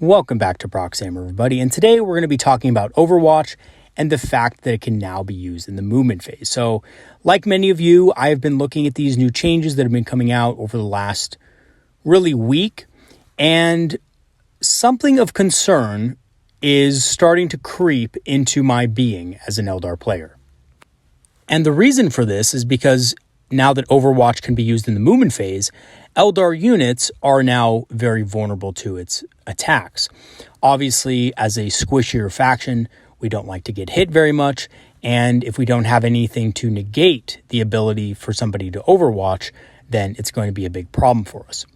Welcome back to Proxam, everybody, and today we're going to be talking about Overwatch and the fact that it can now be used in the movement phase. So, like many of you, I have been looking at these new changes that have been coming out over the last really week, and something of concern is starting to creep into my being as an Eldar player. And the reason for this is because now that Overwatch can be used in the movement phase, Eldar units are now very vulnerable to its attacks. Obviously, as a squishier faction, we don't like to get hit very much, and if we don't have anything to negate the ability for somebody to Overwatch, then it's going to be a big problem for us.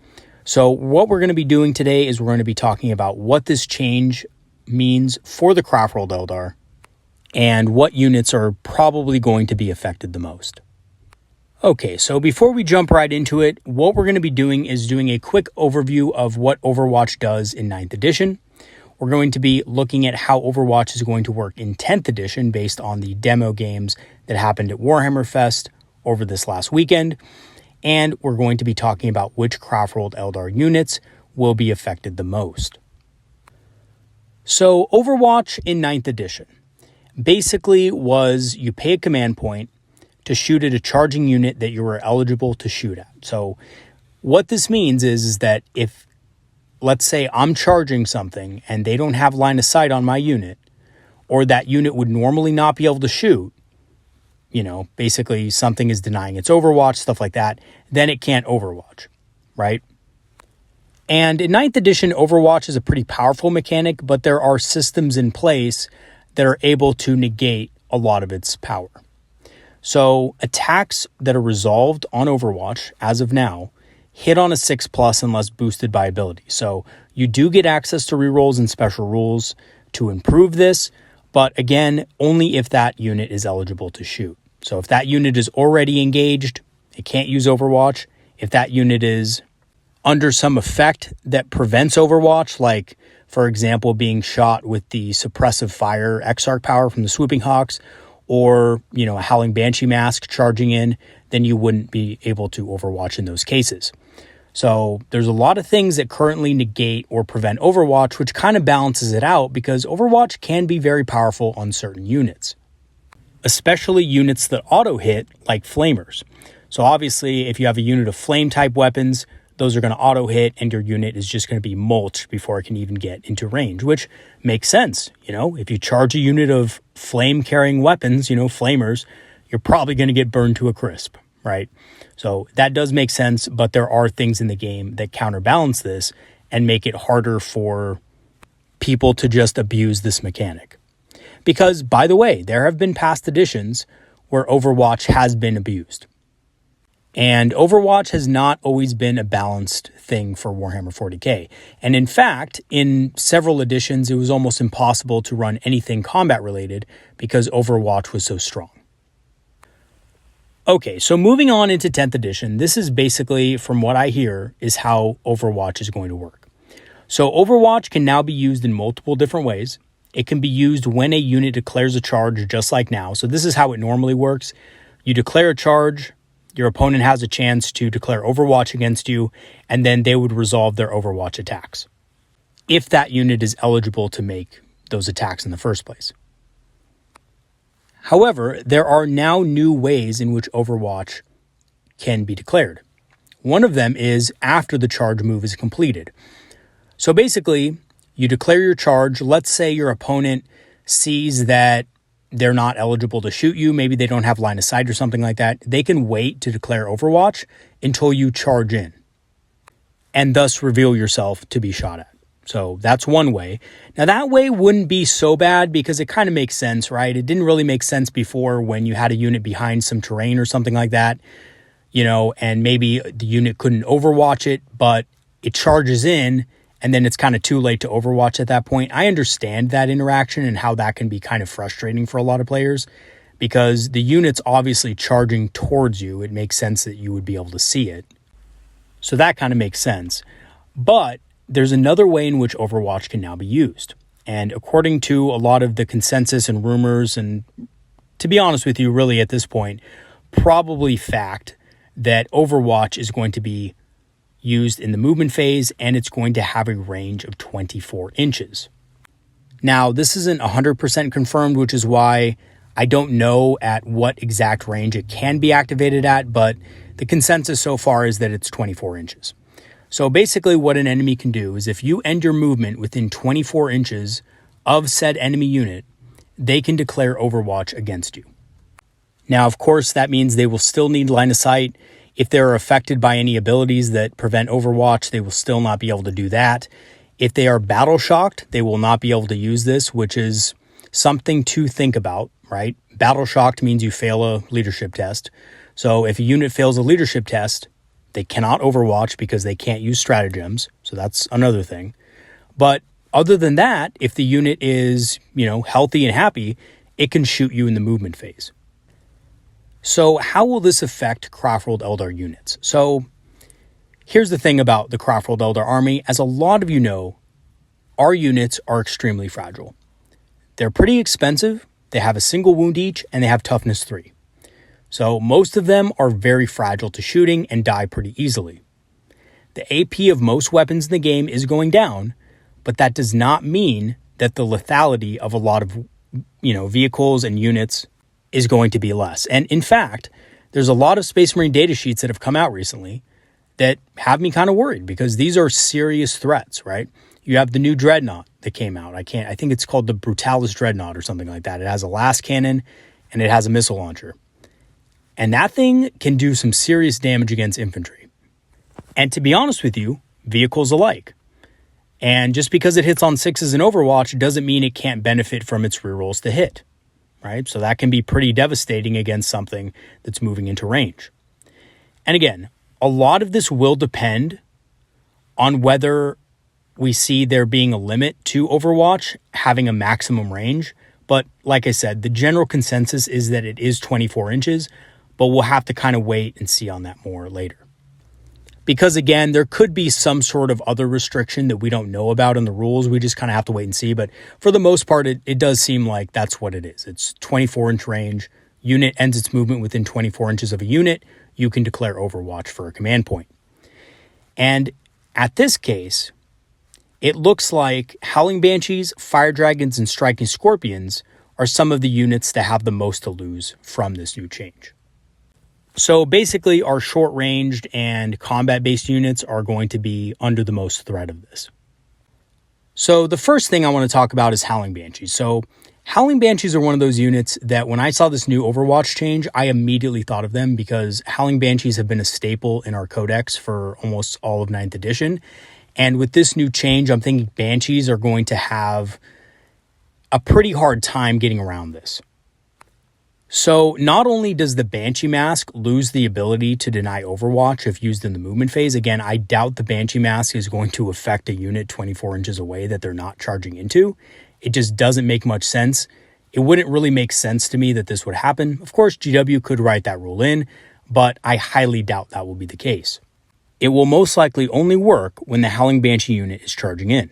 So what we're going to be doing today is we're going to be talking about what this change means for the Craftworld Eldar and what units are probably going to be affected the most. Okay, so before we jump right into it, what we're going to be doing is doing a quick overview of what Overwatch does in 9th edition. We're going to be looking at how Overwatch is going to work in 10th edition based on the demo games that happened at Warhammer Fest over this last weekend. And we're going to be talking about which Craftworld Eldar units will be affected the most. So Overwatch in 9th edition basically was you pay a command point to shoot at a charging unit that you were eligible to shoot at. So what this means is that if, let's say I'm charging something and they don't have line of sight on my unit, or that unit would normally not be able to shoot, basically something is denying its Overwatch, stuff like that, then it can't Overwatch, right? And in 9th edition, Overwatch is a pretty powerful mechanic, but there are systems in place that are able to negate a lot of its power. So attacks that are resolved on Overwatch, as of now, hit on a 6+ unless boosted by ability. So you do get access to rerolls and special rules to improve this, but again, only if that unit is eligible to shoot. So if that unit is already engaged, it can't use Overwatch. If that unit is under some effect that prevents Overwatch, like, for example, being shot with the suppressive fire Exarch power from the Swooping Hawks, or, a Howling Banshee mask charging in, then you wouldn't be able to Overwatch in those cases. So there's a lot of things that currently negate or prevent Overwatch, which kind of balances it out because Overwatch can be very powerful on certain units, especially units that auto-hit like Flamers. So obviously, if you have a unit of flame-type weapons, those are going to auto-hit and your unit is just going to be mulched before it can even get into range, which makes sense. If you charge a unit of flame-carrying weapons, Flamers, you're probably going to get burned to a crisp, right? So that does make sense, but there are things in the game that counterbalance this and make it harder for people to just abuse this mechanic. Because, by the way, there have been past editions where Overwatch has been abused. And Overwatch has not always been a balanced thing for Warhammer 40k. And in fact, in several editions, it was almost impossible to run anything combat related because Overwatch was so strong. Okay, so moving on into 10th edition, this is basically, from what I hear, is how Overwatch is going to work. So Overwatch can now be used in multiple different ways. It can be used when a unit declares a charge, just like now. So this is how it normally works. You declare a charge, your opponent has a chance to declare Overwatch against you, and then they would resolve their Overwatch attacks, if that unit is eligible to make those attacks in the first place. However, there are now new ways in which Overwatch can be declared. One of them is after the charge move is completed. So basically, you declare your charge. Let's say your opponent sees that they're not eligible to shoot you. Maybe they don't have line of sight or something like that. They can wait to declare Overwatch until you charge in and thus reveal yourself to be shot at. So that's one way. Now that way wouldn't be so bad because it kind of makes sense, right? It didn't really make sense before when you had a unit behind some terrain or something like that, and maybe the unit couldn't Overwatch it, but it charges in and then it's kind of too late to Overwatch at that point. I understand that interaction and how that can be kind of frustrating for a lot of players because the unit's obviously charging towards you. It makes sense that you would be able to see it. So that kind of makes sense. But there's another way in which Overwatch can now be used. And according to a lot of the consensus and rumors, and to be honest with you, really at this point, probably fact that Overwatch is going to be used in the movement phase, and it's going to have a range of 24 inches. Now, this isn't 100% confirmed, which is why I don't know at what exact range it can be activated at, but the consensus so far is that it's 24 inches. So basically what an enemy can do is if you end your movement within 24 inches of said enemy unit, they can declare Overwatch against you. Now, of course, that means they will still need line of sight. If they're affected by any abilities that prevent Overwatch, they will still not be able to do that. If they are battle shocked, they will not be able to use this, which is something to think about, right? Battle shocked means you fail a leadership test. So if a unit fails a leadership test, they cannot Overwatch because they can't use stratagems. So that's another thing. But other than that, if the unit is, healthy and happy, it can shoot you in the movement phase. So how will this affect Craftworld Eldar units? So here's the thing about the Craftworld Eldar army. As a lot of you know, our units are extremely fragile. They're pretty expensive. They have a single wound each, and they have toughness 3. So most of them are very fragile to shooting and die pretty easily. The AP of most weapons in the game is going down, but that does not mean that the lethality of a lot of, vehicles and units is going to be less. And in fact, there's a lot of Space Marine data sheets that have come out recently that have me kind of worried because these are serious threats, right? You have the new Dreadnought that came out. I think it's called the Brutalis Dreadnought or something like that. It has a las cannon and it has a missile launcher. And that thing can do some serious damage against infantry. And to be honest with you, vehicles alike. And just because it hits on 6s in Overwatch doesn't mean it can't benefit from its rerolls to hit, right? So that can be pretty devastating against something that's moving into range. And again, a lot of this will depend on whether we see there being a limit to Overwatch having a maximum range. But like I said, the general consensus is that it is 24 inches, but we'll have to kind of wait and see on that more later. Because again, there could be some sort of other restriction that we don't know about in the rules. We just kind of have to wait and see. But for the most part, it does seem like that's what it is. It's 24-inch range. Unit ends its movement within 24 inches of a unit. You can declare Overwatch for a command point. And at this case, it looks like Howling Banshees, Fire Dragons, and Striking Scorpions are some of the units that have the most to lose from this new change. So basically, our short-ranged and combat-based units are going to be under the most threat of this. So the first thing I want to talk about is Howling Banshees. So Howling Banshees are one of those units that when I saw this new Overwatch change, I immediately thought of them because Howling Banshees have been a staple in our codex for almost all of 9th edition. And with this new change, I'm thinking Banshees are going to have a pretty hard time getting around this. So not only does the Banshee Mask lose the ability to deny Overwatch if used in the movement phase, again, I doubt the Banshee Mask is going to affect a unit 24 inches away that they're not charging into. It just doesn't make much sense. It wouldn't really make sense to me that this would happen. Of course, GW could write that rule in, but I highly doubt that will be the case. It will most likely only work when the Howling Banshee unit is charging in.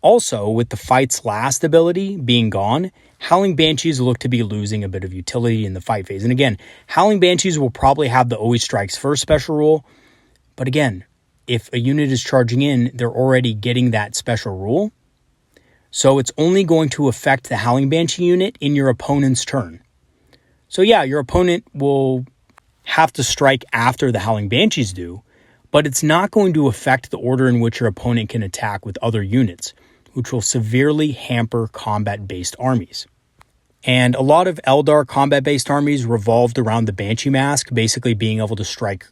Also, with the Fight's Last ability being gone, Howling Banshees look to be losing a bit of utility in the fight phase. And again, Howling Banshees will probably have the Always Strikes First special rule. But again, if a unit is charging in, they're already getting that special rule. So it's only going to affect the Howling Banshee unit in your opponent's turn. So yeah, your opponent will have to strike after the Howling Banshees do, but it's not going to affect the order in which your opponent can attack with other units, which will severely hamper combat-based armies. And a lot of Eldar combat-based armies revolved around the Banshee Mask, basically being able to strike,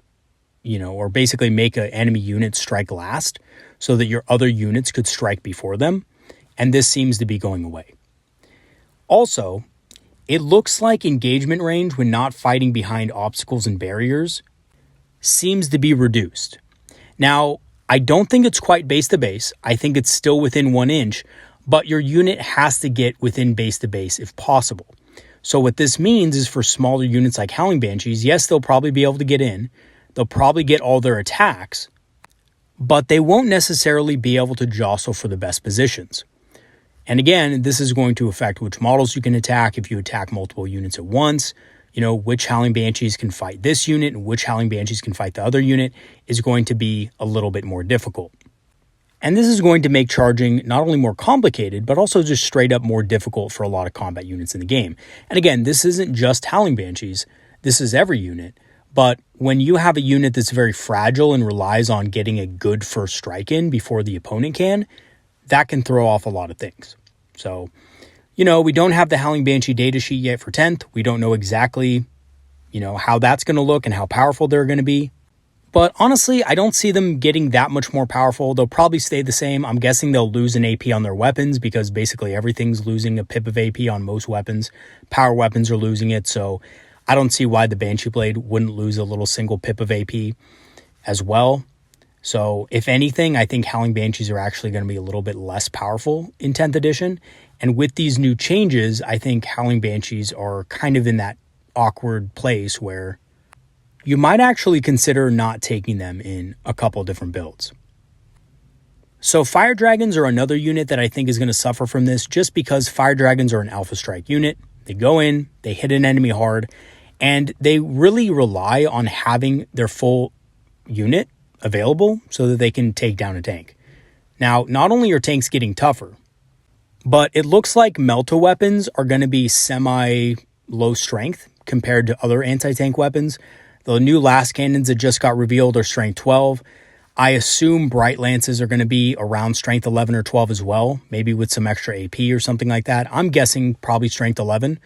or basically make an enemy unit strike last so that your other units could strike before them. And this seems to be going away. Also, it looks like engagement range when not fighting behind obstacles and barriers seems to be reduced. Now, I don't think it's quite base to base. I think it's still within 1 inch, but your unit has to get within base to base if possible. So what this means is for smaller units like Howling Banshees, yes, they'll probably be able to get in. They'll probably get all their attacks, but they won't necessarily be able to jostle for the best positions. And again, this is going to affect which models you can attack if you attack multiple units at once. which Howling Banshees can fight this unit and which Howling Banshees can fight the other unit is going to be a little bit more difficult. And this is going to make charging not only more complicated, but also just straight up more difficult for a lot of combat units in the game. And again, this isn't just Howling Banshees. This is every unit. But when you have a unit that's very fragile and relies on getting a good first strike in before the opponent can, that can throw off a lot of things. So, we don't have the Howling Banshee datasheet yet for 10th. We don't know exactly, how that's going to look and how powerful they're going to be. But honestly, I don't see them getting that much more powerful. They'll probably stay the same. I'm guessing they'll lose an AP on their weapons because basically everything's losing a pip of AP on most weapons. Power weapons are losing it, so I don't see why the Banshee Blade wouldn't lose a little single pip of AP as well. So if anything, I think Howling Banshees are actually going to be a little bit less powerful in 10th edition. And with these new changes, I think Howling Banshees are kind of in that awkward place where you might actually consider not taking them in a couple different builds. So Fire Dragons are another unit that I think is going to suffer from this just because Fire Dragons are an Alpha Strike unit. They go in, they hit an enemy hard, and they really rely on having their full unit available so that they can take down a tank. Now, not only are tanks getting tougher, but it looks like Melta weapons are going to be semi-low strength compared to other anti-tank weapons. The new last cannons that just got revealed are strength 12. I assume Bright Lances are going to be around strength 11 or 12 as well, maybe with some extra AP or something like that. I'm guessing probably strength 11.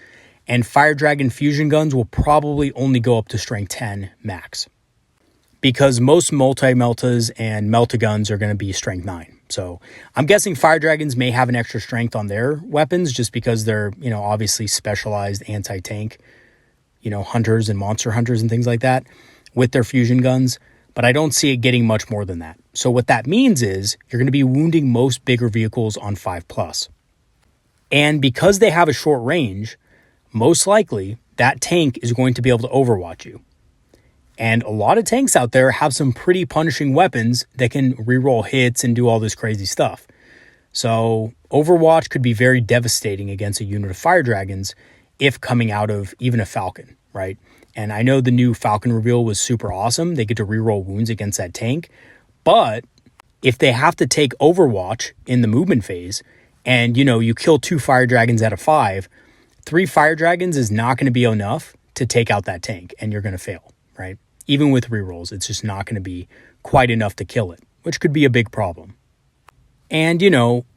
And Fire Dragon fusion guns will probably only go up to strength 10 max, because most multi-meltas and melta guns are going to be strength 9. So I'm guessing Fire Dragons may have an extra strength on their weapons just because they're, obviously specialized anti-tank, hunters and monster hunters and things like that with their fusion guns. But I don't see it getting much more than that. So what that means is you're going to be wounding most bigger vehicles on 5+. And because they have a short range, most likely that tank is going to be able to overwatch you. And a lot of tanks out there have some pretty punishing weapons that can reroll hits and do all this crazy stuff. So Overwatch could be very devastating against a unit of Fire Dragons if coming out of even a Falcon, right? And I know the new Falcon reveal was super awesome. They get to reroll wounds against that tank. But if they have to take Overwatch in the movement phase and, you kill 2 Fire Dragons out of 5, 3 Fire Dragons is not going to be enough to take out that tank, and you're going to fail, right? Even with rerolls, it's just not going to be quite enough to kill it, which could be a big problem. And,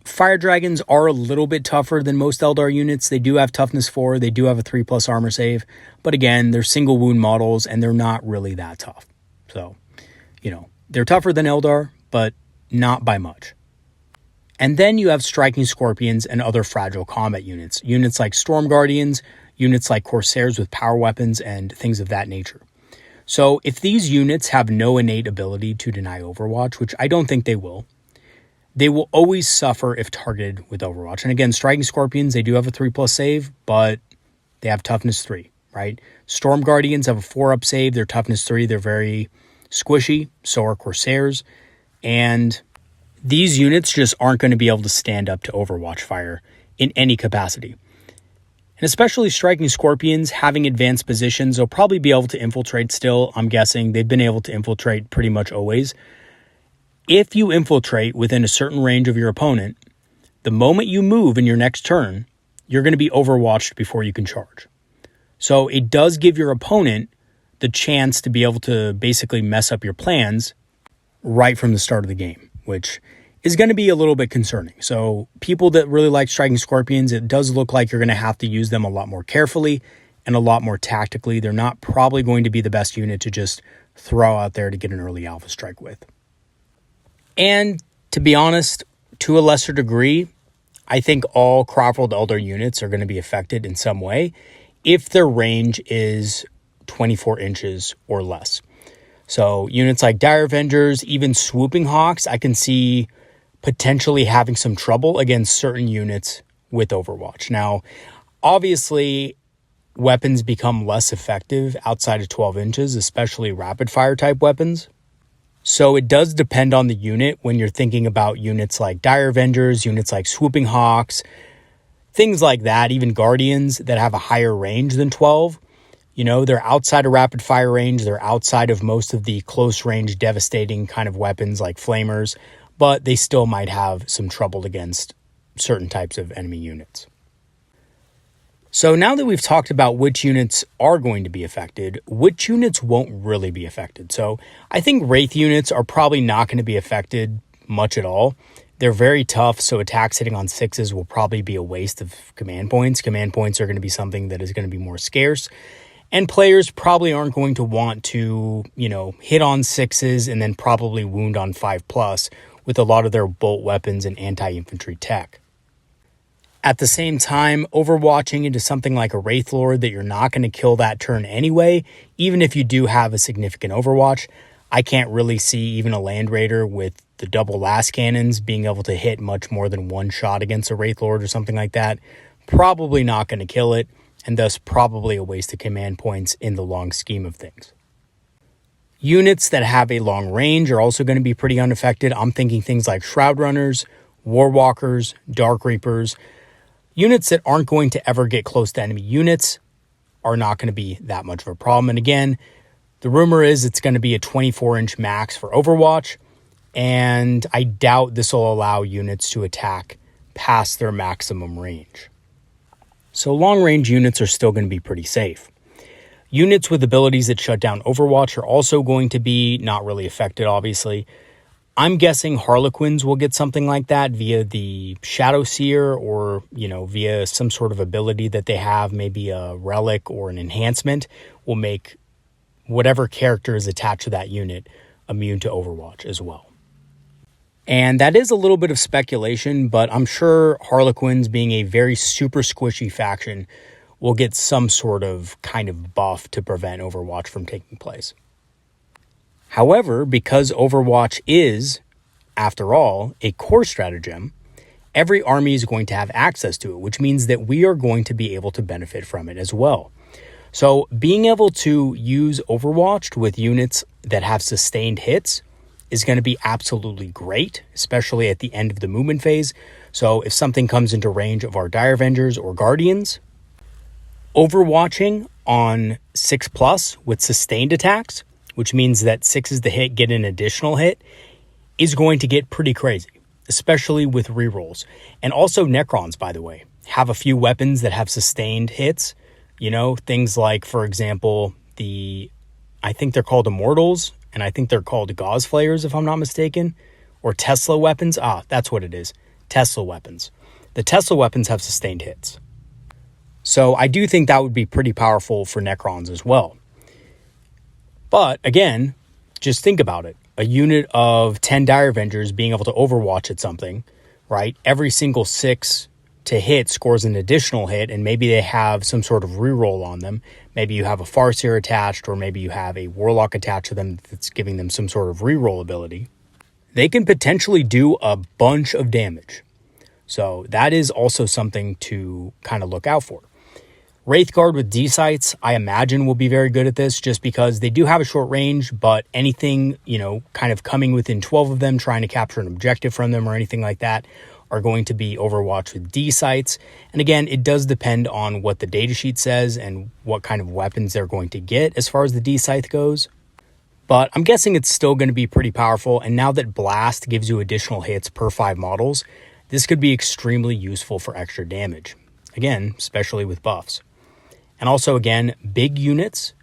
Fire Dragons are a little bit tougher than most Eldar units. They do have toughness 4. They do have a 3+ armor save. But again, they're single wound models, and they're not really that tough. So, they're tougher than Eldar, but not by much. And then you have Striking Scorpions and other fragile combat units. Units like Storm Guardians, units like Corsairs with power weapons, and things of that nature. So if these units have no innate ability to deny Overwatch, which I don't think they will always suffer if targeted with Overwatch. And again, Striking Scorpions, they do have a 3+ save, but they have toughness 3, right? Storm Guardians have a 4-up save, they're toughness 3, they're very squishy, so are Corsairs. And these units just aren't going to be able to stand up to Overwatch fire in any capacity. And especially Striking Scorpions, having advanced positions, they'll probably be able to infiltrate still. I'm guessing they've been able to infiltrate pretty much always. If you infiltrate within a certain range of your opponent, the moment you move in your next turn, you're going to be overwatched before you can charge. So it does give your opponent the chance to be able to basically mess up your plans right from the start of the game, which is going to be a little bit concerning. So people that really like Striking Scorpions, it does look like you're going to have to use them a lot more carefully and a lot more tactically. They're not probably going to be the best unit to just throw out there to get an early alpha strike with. And to be honest, to a lesser degree, I think all Craftworld Eldar units are going to be affected in some way if their range is 24 inches or less. So units like Dire Avengers, even Swooping Hawks, I can see potentially having some trouble against certain units with Overwatch. Now, obviously, weapons become less effective outside of 12 inches, especially rapid fire type weapons. So it does depend on the unit when you're thinking about units like Dire Avengers, units like Swooping Hawks, things like that, even Guardians that have a higher range than 12. They're outside of rapid fire range. They're outside of most of the close range, devastating kind of weapons like flamers, but they still might have some trouble against certain types of enemy units. So now that we've talked about which units are going to be affected, which units won't really be affected? So I think Wraith units are probably not going to be affected much at all. They're very tough, so attacks hitting on 6s will probably be a waste of command points. Command points are going to be something that is going to be more scarce. And players probably aren't going to want to, hit on 6s and then probably wound on 5+ with a lot of their bolt weapons and anti-infantry tech. At the same time, overwatching into something like a Wraith Lord that you're not going to kill that turn anyway, even if you do have a significant overwatch, I can't really see even a Land Raider with the double last cannons being able to hit much more than one shot against a Wraith Lord or something like that. Probably not going to kill it, and thus probably a waste of command points in the long scheme of things. Units that have a long range are also going to be pretty unaffected. I'm thinking things like Shroud Runners, Warwalkers, Dark Reapers. Units that aren't going to ever get close to enemy units are not going to be that much of a problem. And again, the rumor is it's going to be a 24-inch max for Overwatch, and I doubt this will allow units to attack past their maximum range. So long-range units are still going to be pretty safe. Units with abilities that shut down Overwatch are also going to be not really affected, obviously. I'm guessing Harlequins will get something like that via the Shadow Seer or, via some sort of ability that they have, maybe a relic or an enhancement, will make whatever character is attached to that unit immune to Overwatch as well. And that is a little bit of speculation, but I'm sure Harlequins, being a very super squishy faction, will get some sort of kind of buff to prevent Overwatch from taking place. However, because Overwatch is, after all, a core stratagem, every army is going to have access to it, which means that we are going to be able to benefit from it as well. So being able to use Overwatch with units that have sustained hits is going to be absolutely great, especially at the end of the movement phase. So if something comes into range of our Dire Avengers or Guardians, Overwatching on 6+ with sustained attacks, which means that 6 is the hit, get an additional hit, is going to get pretty crazy, especially with rerolls. And also Necrons, by the way, have a few weapons that have sustained hits. Things like, for example, I think they're called Immortals, and I think they're called Gauze Flayers, if I'm not mistaken, or Tesla weapons. That's what it is, Tesla weapons. The Tesla weapons have sustained hits. So I do think that would be pretty powerful for Necrons as well. But again, just think about it. A unit of 10 Dire Avengers being able to overwatch at something, right? Every single 6 to hit scores an additional hit, and maybe they have some sort of reroll on them. Maybe you have a Farseer attached, or maybe you have a Warlock attached to them that's giving them some sort of reroll ability. They can potentially do a bunch of damage. So that is also something to kind of look out for. Wraithguard with D-Sights, I imagine, will be very good at this just because they do have a short range, but anything, kind of coming within 12 of them, trying to capture an objective from them or anything like that, are going to be Overwatch with D-Sights. And again, it does depend on what the datasheet says and what kind of weapons they're going to get as far as the D-Scythe goes. But I'm guessing it's still going to be pretty powerful, and now that Blast gives you additional hits per 5 models, this could be extremely useful for extra damage. Again, especially with buffs. And also, again, big units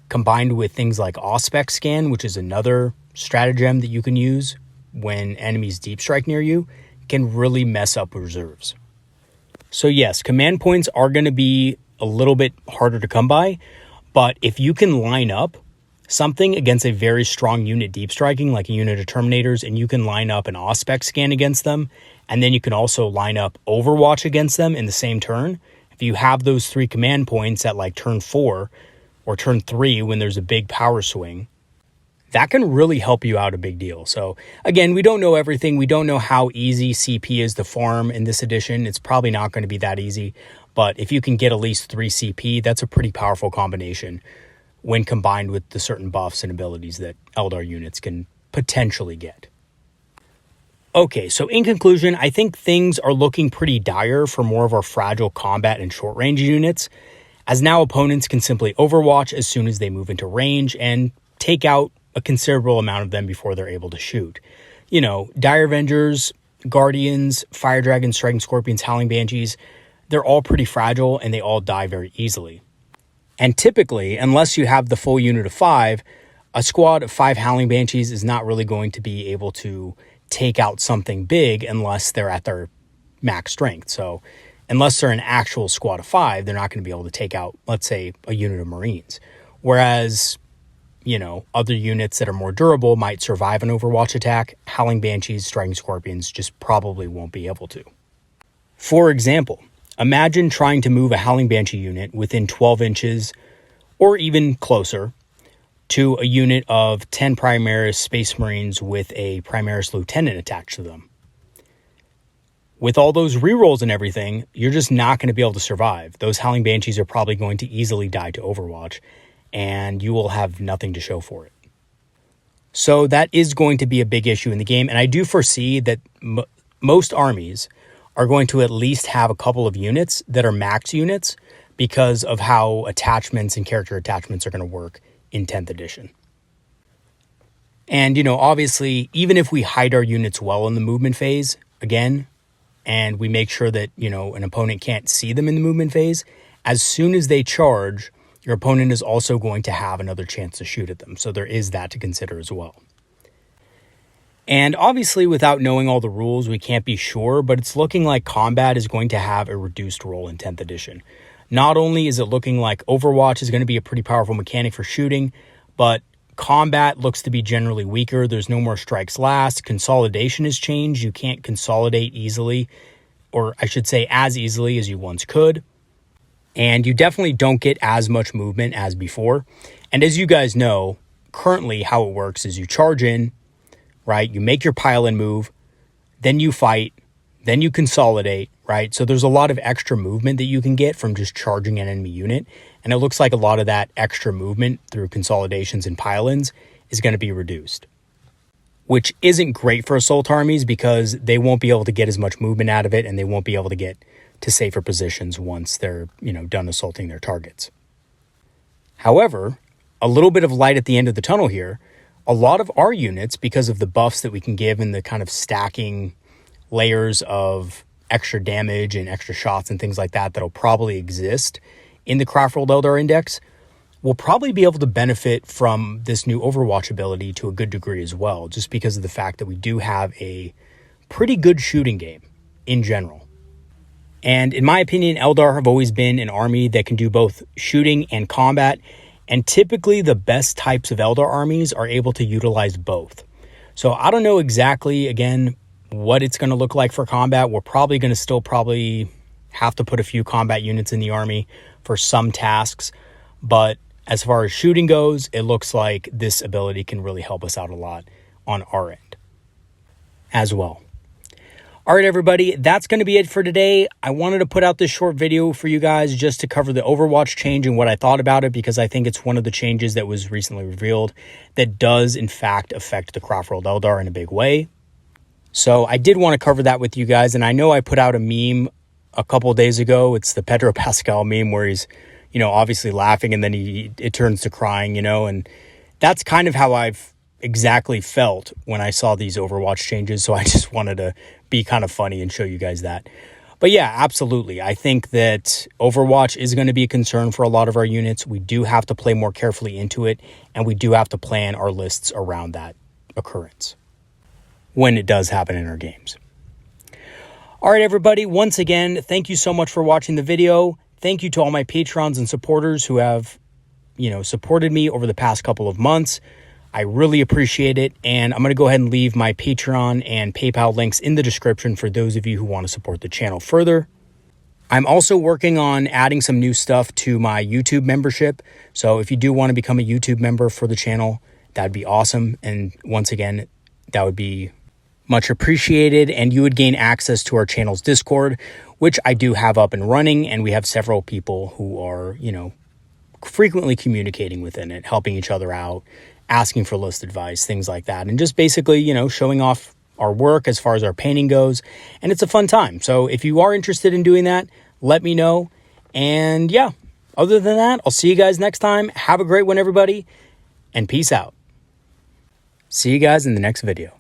combined with things like Auspex Scan, which is another stratagem that you can use when enemies deep strike near you, can really mess up reserves. So yes, command points are going to be a little bit harder to come by, but if you can line up something against a very strong unit deep striking, like a unit of Terminators, and you can line up an Auspex Scan against them, and then you can also line up Overwatch against them in the same turn, if you have those 3 command points at like turn 4 or turn 3 when there's a big power swing, that can really help you out a big deal. So again, we don't know everything. We don't know how easy CP is to farm in this edition. It's probably not going to be that easy, but if you can get at least 3 CP, that's a pretty powerful combination when combined with the certain buffs and abilities that Eldar units can potentially get. Okay, so in conclusion, I think things are looking pretty dire for more of our fragile combat and short-range units. as now opponents can simply Overwatch as soon as they move into range and take out a considerable amount of them before they're able to shoot. You know, Dire Avengers, Guardians, Fire Dragons, Striking Scorpions, Howling Banshees, they're all pretty fragile and they all die very easily. And typically, unless you have the full unit of 5, a squad of 5 Howling Banshees is not really going to be able to take out something big unless they're at their max strength. So unless they're an actual squad of 5, they're not going to be able to take out, let's say, a unit of Marines. Whereas, you know, other units that are more durable might survive an Overwatch attack. Howling Banshees, Striking Scorpions just probably won't be able to. For example, imagine trying to move a Howling Banshee unit within 12 inches or even closer to a unit of 10 Primaris Space Marines with a Primaris Lieutenant attached to them. With all those rerolls and everything, you're just not going to be able to survive. Those Howling Banshees are probably going to easily die to Overwatch, and you will have nothing to show for it. So that is going to be a big issue in the game, and I do foresee that most armies are going to at least have a couple of units that are max units because of how attachments and character attachments are going to work in 10th edition. And, you know, obviously, even if we hide our units well in the movement phase, again, and we make sure that, you know, an opponent can't see them in the movement phase, as soon as they charge, your opponent is also going to have another chance to shoot at them. So there is that to consider as well. And obviously, without knowing all the rules, we can't be sure, but it's looking like combat is going to have a reduced role in 10th edition. Not only is it looking like Overwatch is going to be a pretty powerful mechanic for shooting, but combat looks to be generally weaker. There's no more strikes last. Consolidation has changed. You can't consolidate easily, or I should say as easily as you once could. And you definitely don't get as much movement as before. And as you guys know, currently how it works is you charge in, right? You make your pile-in move, then you fight, then you consolidate, right? So there's a lot of extra movement that you can get from just charging an enemy unit. And it looks like a lot of that extra movement through consolidations and pile-ins is going to be reduced, which isn't great for assault armies because they won't be able to get as much movement out of it and they won't be able to get to safer positions once they're, you know, done assaulting their targets. However, a little bit of light at the end of the tunnel here, a lot of our units, because of the buffs that we can give and the kind of stacking layers of extra damage and extra shots and things like that that'll probably exist in the Craftworld Eldar Index, will probably be able to benefit from this new Overwatch ability to a good degree as well, just because of the fact that we do have a pretty good shooting game in general. And in my opinion, Eldar have always been an army that can do both shooting and combat, and typically the best types of Eldar armies are able to utilize both. So I don't know exactly, again, what it's going to look like for combat. We're probably going to still have to put a few combat units in the army for some tasks. But as far as shooting goes, it looks like this ability can really help us out a lot on our end as well. All right, everybody, that's going to be it for today. I wanted to put out this short video for you guys just to cover the Overwatch change and what I thought about it, because I think it's one of the changes that was recently revealed that does, in fact, affect the Craftworld Eldar in a big way. So I did want to cover that with you guys, and I know I put out a meme a couple of days ago. It's the Pedro Pascal meme where he's, you know, obviously laughing and then it turns to crying, you know, and that's kind of how I've exactly felt when I saw these Overwatch changes. So I just wanted to be kind of funny and show you guys that. But yeah, absolutely. I think that Overwatch is going to be a concern for a lot of our units. We do have to play more carefully into it, and we do have to plan our lists around that occurrence when it does happen in our games. All right, everybody, once again, thank you so much for watching the video. Thank you to all my patrons and supporters who have, you know, supported me over the past couple of months. I really appreciate it, and I'm going to go ahead and leave my Patreon and PayPal links in the description for those of you who want to support the channel further. I'm also working on adding some new stuff to my YouTube membership, so if you do want to become a YouTube member for the channel, that'd be awesome, and once again, that would be much appreciated, and you would gain access to our channel's Discord, which I do have up and running, and we have several people who are, you know, frequently communicating within it, helping each other out, asking for list advice, things like that, and just basically, you know, showing off our work as far as our painting goes, and it's a fun time. So if you are interested in doing that, let me know, and yeah, Other than that, I'll see you guys next time. Have a great one, everybody, and peace out. See you guys in the next video.